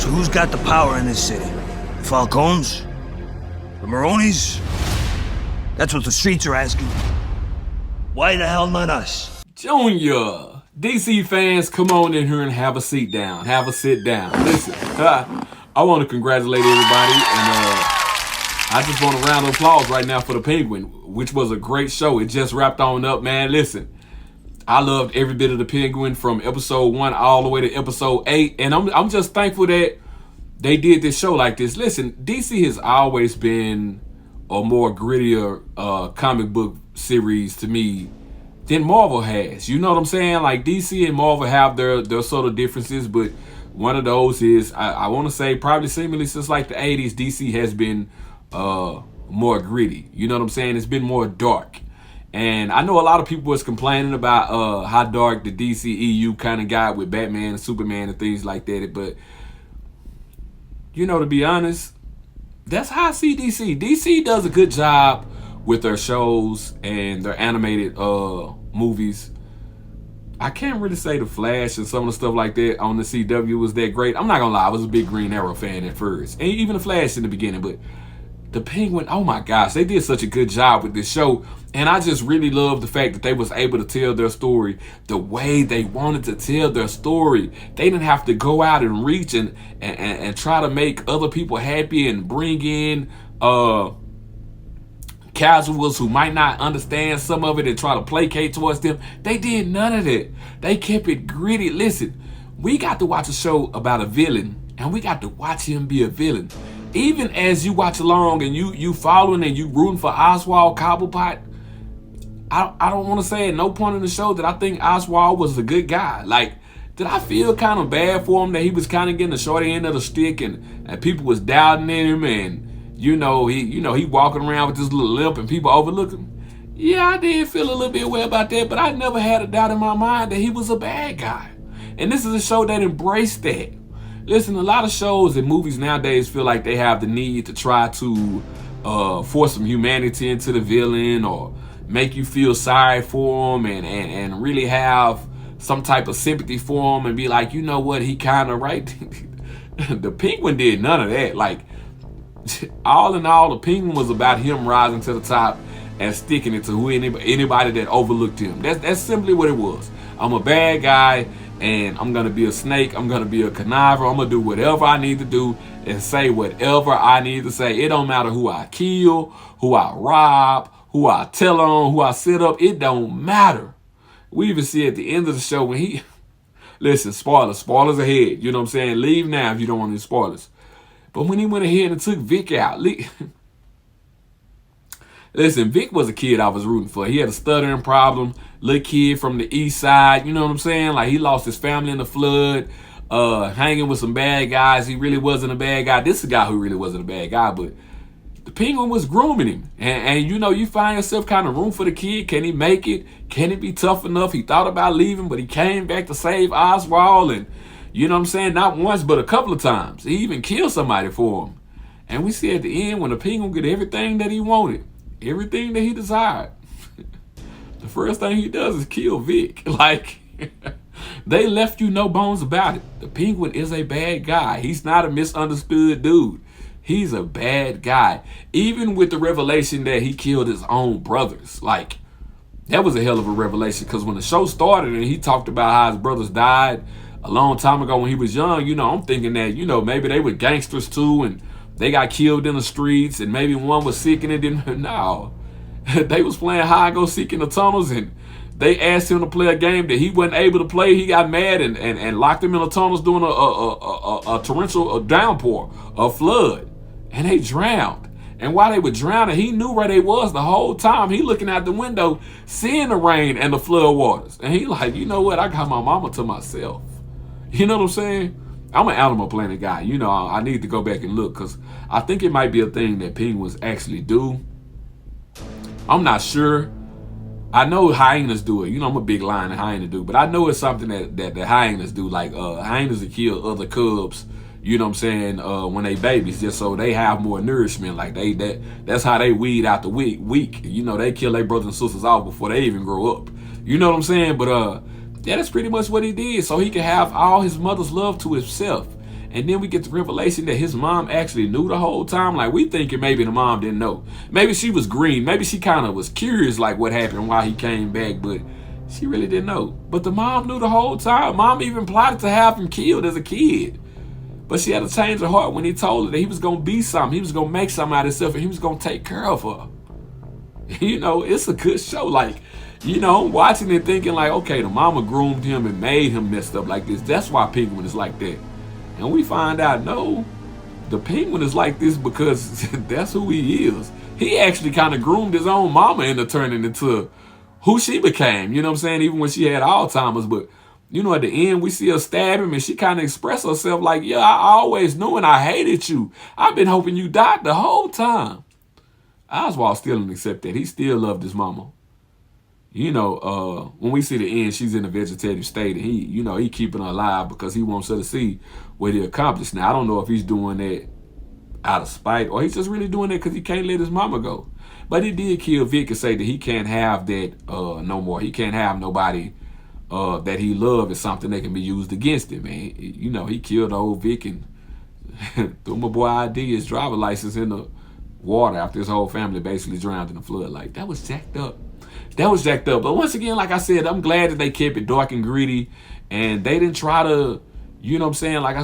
So who's got the power in this city? The Falcones? The Maronis? That's what the streets are asking. Why the hell not us? Junior, DC fans, come on in here and have a seat down. Have a sit down. Listen, I want to congratulate everybody, and I just want a round of applause right now for The Penguin, which was a great show. It just wrapped on up, man. Listen, I loved every bit of The Penguin from episode 1 all the way to episode 8, and I'm just thankful that they did this show like this. Listen, DC has always been a more grittier comic book series to me than Marvel has. You know what I'm saying? Like, DC and Marvel have their sort of differences, but one of those is, I want to say, probably seemingly since like the 80s, DC has been more gritty. You know what I'm saying? It's been more dark. And I know a lot of people was complaining about how dark the DCEU kind of got with Batman and Superman and things like that. But, you know, to be honest, that's how I see DC. DC does a good job with their shows and their animated movies. I can't really say The Flash and some of the stuff like that on the CW was that great. I'm not gonna lie, I was a big Green Arrow fan at first. And even The Flash in the beginning, but The Penguin, oh my gosh, they did such a good job with this show. And I just really love the fact that they was able to tell their story the way they wanted to tell their story. They didn't have to go out and reach and try to make other people happy and bring in casuals who might not understand some of it and try to placate towards them. They did none of that. They kept it gritty. Listen, we got to watch a show about a villain, and we got to watch him be a villain. Even as you watch along and you following and you rooting for Oswald Cobblepot, I don't want to say at no point in the show that I think Oswald was a good guy. Like, did I feel kind of bad for him that he was kind of getting the short end of the stick and people was doubting him, and he walking around with this little limp and people overlook him? Yeah, I did feel a little bit way about that, but I never had a doubt in my mind that he was a bad guy. And this is a show that embraced that. Listen, a lot of shows and movies nowadays feel like they have the need to try to force some humanity into the villain or make you feel sorry for him and really have some type of sympathy for him and be like, you know what, he kind of right. The Penguin did none of that. Like, all in all, The Penguin was about him rising to the top and sticking it to anybody that overlooked him. That's simply what it was. I'm a bad guy, and I'm gonna be a snake. I'm gonna be a conniver. I'm gonna do whatever I need to do and say whatever I need to say. It don't matter who I kill, who I rob, who I tell on, who I set up. It don't matter. We even see at the end of the show when he listen, spoilers ahead. You know what I'm saying? Leave now if you don't want any spoilers. But when he went ahead and took Vic out, listen, Vic was a kid I was rooting for. He had a stuttering problem, little kid from the east side, you know what I'm saying? Like, he lost his family in the flood, hanging with some bad guys. He really wasn't a bad guy. This is a guy who really wasn't a bad guy, but the Penguin was grooming him. And you find yourself kind of rooting for the kid. Can he make it? Can he be tough enough? He thought about leaving, but he came back to save Oswald, and you know what I'm saying? Not once, but a couple of times. He even killed somebody for him. And we see at the end when the Penguin get everything that he wanted, everything that he desired, the first thing he does is kill Vic. Like, they left you no bones about it. The Penguin is a bad guy. He's not a misunderstood dude. He's a bad guy. Even with the revelation that he killed his own brothers. Like, that was a hell of a revelation, because when the show started and he talked about how his brothers died a long time ago when he was young, I'm thinking that, maybe they were gangsters too and they got killed in the streets and maybe one was sick and it didn't. No. They was playing hide and go seek in the tunnels, and they asked him to play a game that he wasn't able to play. He got mad and locked him in the tunnels during a torrential downpour, a flood, and they drowned. And while they were drowning, he knew where they was the whole time. He looking out the window, seeing the rain and the flood waters. And he like, you know what? I got my mama to myself. You know what I'm saying? I'm an Animal Planet guy. I need to go back and look, because I think it might be a thing that penguins actually do. I'm not sure. I know hyenas do it. I'm a big lion and hyena dude, but I know it's something that the hyenas do. Like, hyenas will kill other cubs, you know what I'm saying, when they babies, just so they have more nourishment. Like, that's how they weed out the weak. They kill their brothers and sisters off before they even grow up. You know what I'm saying? But yeah, that's pretty much what he did, so he could have all his mother's love to himself. And then we get the revelation that his mom actually knew the whole time. Like, we thinking maybe the mom didn't know. Maybe she was green. Maybe she kind of was curious, like, what happened, why he came back. But she really didn't know. But the mom knew the whole time. Mom even plotted to have him killed as a kid. But she had to change her heart when he told her that he was going to be something. He was going to make something out of himself, and he was going to take care of her. You know, it's a good show. Like, you know, watching it thinking like, okay, the mama groomed him and made him messed up like this. That's why Penguin is like that. And we find out, no, the Penguin is like this because that's who he is. He actually kind of groomed his own mama into turning into who she became. You know what I'm saying? Even when she had Alzheimer's. But, you know, at the end, we see her stab him and she kind of expressed herself like, yeah, I always knew and I hated you. I've been hoping you died the whole time. Oswald still didn't accept that. He still loved his mama. You know, when we see the end, she's in a vegetative state, and he, you know, he keeping her alive because he wants her to see what he accomplished. Now, I don't know if he's doing that out of spite or he's just really doing that because he can't let his mama go. But he did kill Vic and say that he can't have that no more. He can't have nobody that he loved as something that can be used against him, man. You know, he killed old Vic and threw my boy ID, his driver license, in the water after his whole family basically drowned in the flood. Like, that was jacked up. That was jacked up. But once again, like I said, I'm glad that they kept it dark and gritty, and they didn't try to, you know what I'm saying, like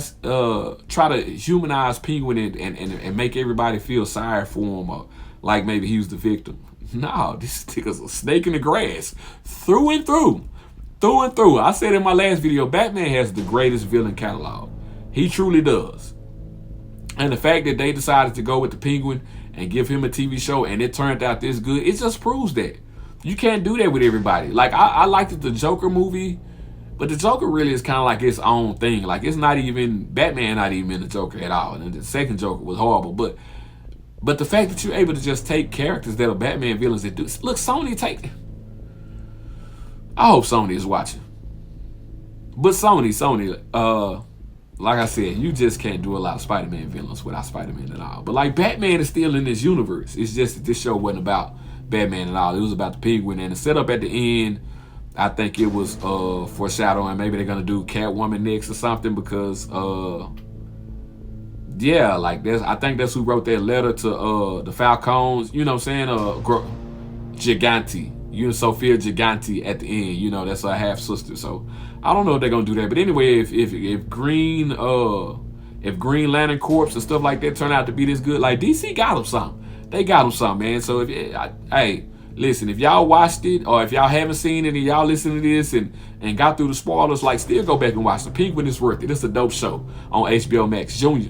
try to humanize Penguin and make everybody feel sorry for him or like maybe he was the victim. No, this nigga's a snake in the grass through and through. Through and through. I said in my last video, Batman has the greatest villain catalog. He truly does. And the fact that they decided to go with the Penguin and give him a TV show and it turned out this good, it just proves that. You can't do that with everybody. Like, I liked the Joker movie, but the Joker really is kind of like its own thing. Like, it's not even, Batman not even in the Joker at all. And the second Joker was horrible. But the fact that you're able to just take characters that are Batman villains that do, look, Sony take, I hope Sony is watching. But Sony, like I said, you just can't do a lot of Spider-Man villains without Spider-Man at all. But like, Batman is still in this universe. It's just that this show wasn't about Batman at all. It was about the Penguin, and the setup at the end, I think it was foreshadowing. Maybe they're gonna do Catwoman next or something because yeah, like I think that's who wrote that letter to the Falcons. You know what I'm saying? Gigante. You know, Sophia Gigante at the end. You know, that's her half sister. So I don't know if they're gonna do that. But anyway, if Green Lantern Corps and stuff like that turn out to be this good, like DC got them something. They got them something, man. So hey, listen, if y'all watched it or if y'all haven't seen it and y'all listen to this and got through the spoilers, like, still go back and watch. The Penguin is worth it. It's a dope show on HBO Max. Junior.